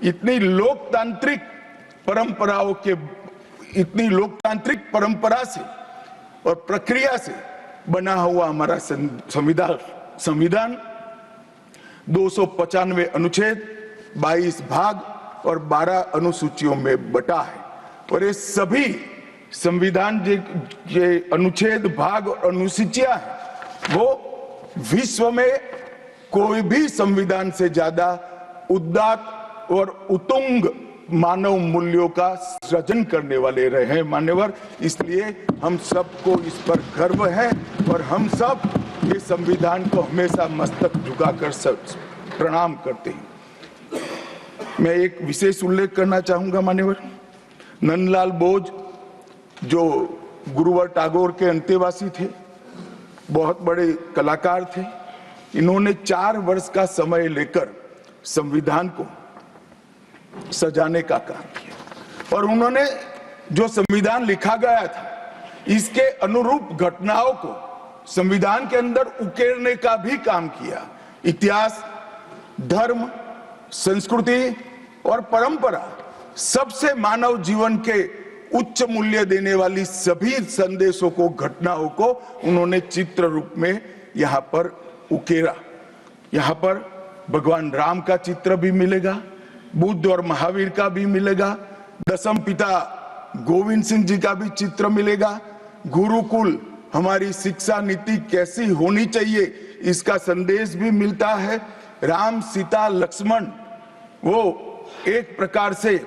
इतनी लोकतांत्रिक परंपरा से और प्रक्रिया से बना हुआ हमारा संविधान 295 अनुच्छेद, 22 भाग और 12 अनुसूचियों में बटा है। और ये सभी संविधान के अनुच्छेद, भाग और अनुसूचियां हैं, वो विश्व में कोई भी संविधान से ज्यादा उदात्त और उत्तुंग मानव मूल्यों का सृजन करने वाले रहे हैं मान्यवर। इसलिए हम सबको इस पर गर्व है और हम सब ये संविधान को हमेशा मस्तक झुकाकर प्रणाम करते हैं। मैं एक विशेष उल्लेख करना चाहूंगा मान्यवर, नंदलाल बोस जो गुरुवर टैगोर के अंतेवासी थे, बहुत बड़े कलाकार थे, इन्होंने 4 वर्ष का समय लेकर संविधान को सजाने का काम किया और उन्होंने जो संविधान लिखा गया था इसके अनुरूप घटनाओं को संविधान के अंदर उकेरने का भी काम किया। इतिहास, धर्म, संस्कृति और परंपरा, सबसे मानव जीवन के उच्च मूल्य देने वाली सभी संदेशों को, घटनाओं को उन्होंने चित्र रूप में यहाँ पर उकेरा। यहाँ पर भगवान राम का चित्र भी मिलेगा, बुद्ध और महावीर का भी मिलेगा, दशम पिता गोविंद सिंह जी का भी चित्र मिलेगा, गुरुकुल हमारी शिक्षा नीति कैसी होनी चाहिए इसका संदेश भी मिलता है, राम सीता लक्ष्मण वो एक प्रकार से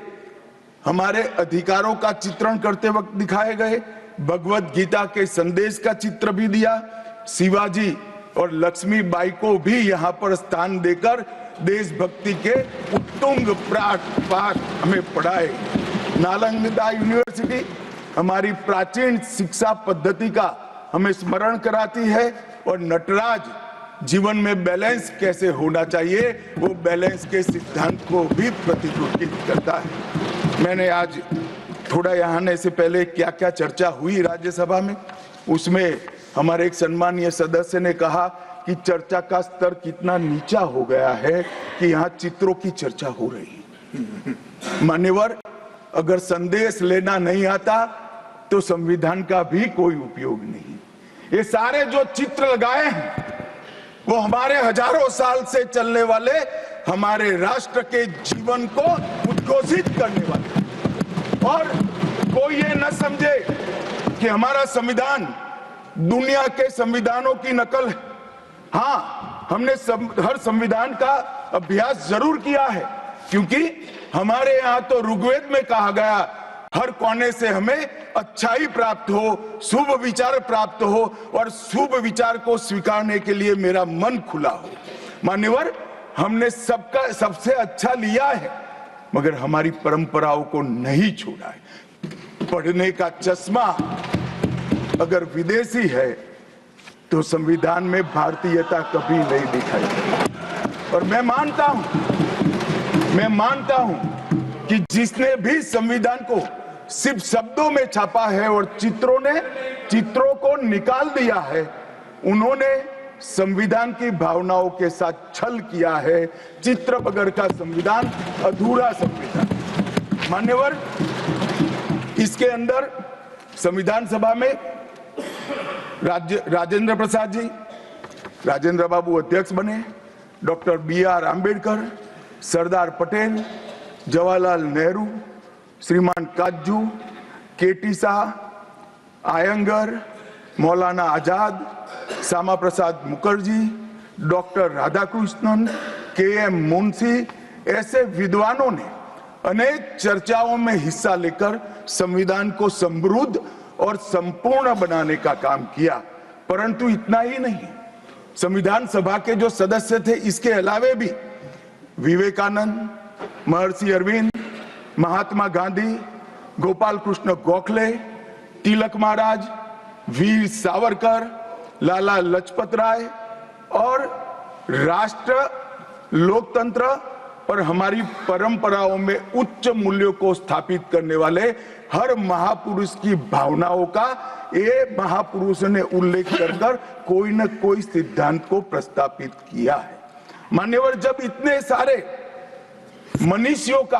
हमारे अधिकारों का चित्रण करते वक्त दिखाए गए, भगवत गीता के संदेश का चित्र भी दिया, शिवाजी और लक्ष्मीबाई को भी यहाँ पर स्थान देकर देशभक्ति के उत्तुंग पाठ हमें पढ़ाए। नालंदा यूनिवर्सिटी हमारी प्राचीन शिक्षा पद्धति का हमें स्मरण कराती है और नटराज जीवन में बैलेंस कैसे होना चाहिए वो बैलेंस के सिद्धांत को भी प्रतिरूपित करता है। मैंने आज थोड़ा यहाँ आने से पहले क्या क्या चर्चा हुई राज्यसभा में, उसमें हमारे एक सम्मानीय सदस्य ने कहा कि चर्चा का स्तर कितना नीचा हो गया है कि यहाँ चित्रों की चर्चा हो रही है। मान्यवर, अगर संदेश लेना नहीं आता तो संविधान का भी कोई उपयोग नहीं। ये सारे जो चित्र लगाए हैं वो हमारे हजारों साल से चलने वाले हमारे राष्ट्र के जीवन को उद्घोषित करने वाले। और कोई ये न समझे कि हमारा संविधान दुनिया के संविधानों की नकल है। हाँ, हमने हर संविधान का अभ्यास जरूर किया है, क्योंकि हमारे यहाँ तो ऋग्वेद में कहा गया हर कोने से हमें अच्छाई प्राप्त हो, शुभ विचार प्राप्त हो और शुभ विचार को स्वीकारने के लिए मेरा मन खुला हो। मान्यवर, हमने सबका सबसे अच्छा लिया है मगर हमारी परंपराओं को नहीं छोड़ा है। पढ़ने का चश्मा अगर विदेशी है तो संविधान में भारतीयता कभी नहीं दिखाई। और मैं मानता हूं कि जिसने भी संविधान को सिर्फ शब्दों में छापा है और चित्रों को निकाल दिया है, उन्होंने संविधान की भावनाओं के साथ छल किया है। चित्र बगैर का संविधान अधूरा संविधान। मान्यवर, इसके अंदर संविधान सभा में राजेंद्र प्रसाद जी, राजेंद्र बाबू अध्यक्ष बने, डॉक्टर BR आंबेडकर, सरदार पटेल, जवाहरलाल नेहरू, श्रीमान काजू, KT Shah, Iyengar, Maulana Azad, Shyama Prasad Mukherjee, doctor Radhakrishnan, KM Munshi, ऐसे विद्वानों ने अनेक चर्चाओं में हिस्सा लेकर संविधान को समृद्ध और संपूर्ण बनाने का काम किया। परंतु इतना ही नहीं, संविधान सभा के जो सदस्य थे इसके अलावे भी विवेकानंद, महर्षि अरविंद, महात्मा गांधी, गोपाल कृष्ण गोखले, तिलक महाराज, वीर सावरकर, लाला लजपत राय और राष्ट्र, लोकतंत्र और हमारी परंपराओं में उच्च मूल्यों को स्थापित करने वाले हर महापुरुष की भावनाओं का ये महापुरुषों ने उल्लेख कर कोई न कोई सिद्धांत को प्रस्तापित किया है। मान्यवर, जब इतने सारे मनुष्यों का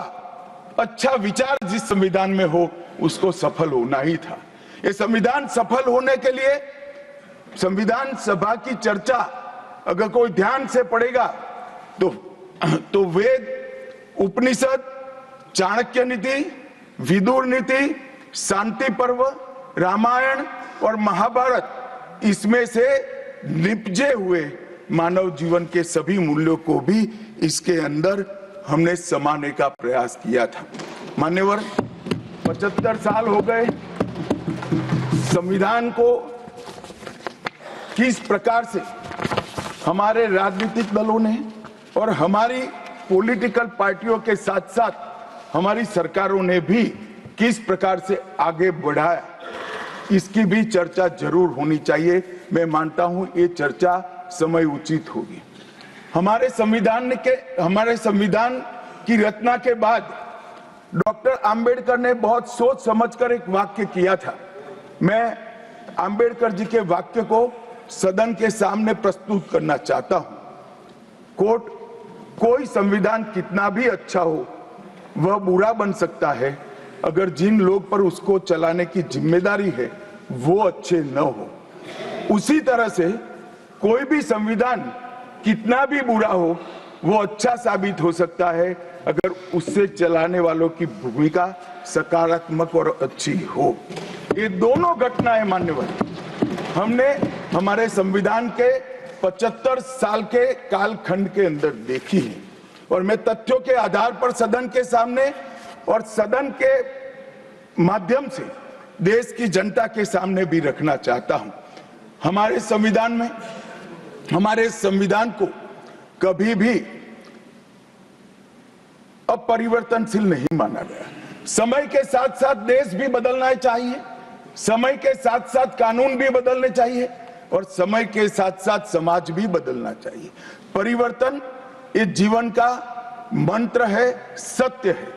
अच्छा विचार जिस संविधान में हो उसको सफल होना ही था। ये संविधान सफल होने के लिए संविधान सभा की चर्चा अगर कोई ध्यान से पढ़ेगा तो वेद, उपनिषद, चाणक्य नीति, विदुर नीति, शांति पर्व, रामायण और महाभारत, इसमें से निपजे हुए मानव जीवन के सभी मूल्यों को भी इसके अंदर हमने समाने का प्रयास किया था। मान्यवर, 75 साल हो गए संविधान को किस प्रकार से हमारे राजनीतिक दलों ने और हमारी पॉलिटिकल पार्टियों के साथ साथ हमारी सरकारों ने भी किस प्रकार से आगे बढ़ाया, इसकी भी चर्चा जरूर होनी चाहिए। मैं मानता हूं ये चर्चा समय उचित होगी। हमारे संविधान की रचना के बाद डॉक्टर आंबेडकर ने बहुत सोच समझकर एक वाक्य किया था। मैं आंबेडकर जी के वाक्य को सदन के सामने प्रस्तुत करना चाहता हूं। कोर्ट, कोई संविधान कितना भी अच्छा हो वह बुरा बन सकता है अगर जिन लोग पर उसको चलाने की जिम्मेदारी है वो अच्छे न हो। उसी तरह से कोई भी संविधान कितना भी बुरा हो वो अच्छा साबित हो सकता है अगर उससे चलाने वालों की भूमिका सकारात्मक और अच्छी हो। ये दोनों घटनाएं मान्यवर हमने हमारे संविधान के 75 साल के कालखंड के अंदर देखी है और मैं तथ्यों के आधार पर सदन के सामने और सदन के माध्यम से देश की जनता के सामने भी रखना चाहता हूं। हमारे संविधान को कभी भी अपरिवर्तनशील नहीं माना गया। समय के साथ साथ देश भी बदलना चाहिए, समय के साथ साथ कानून भी बदलने चाहिए और समय के साथ साथ समाज भी बदलना चाहिए। परिवर्तन ये जीवन का मंत्र है, सत्य है।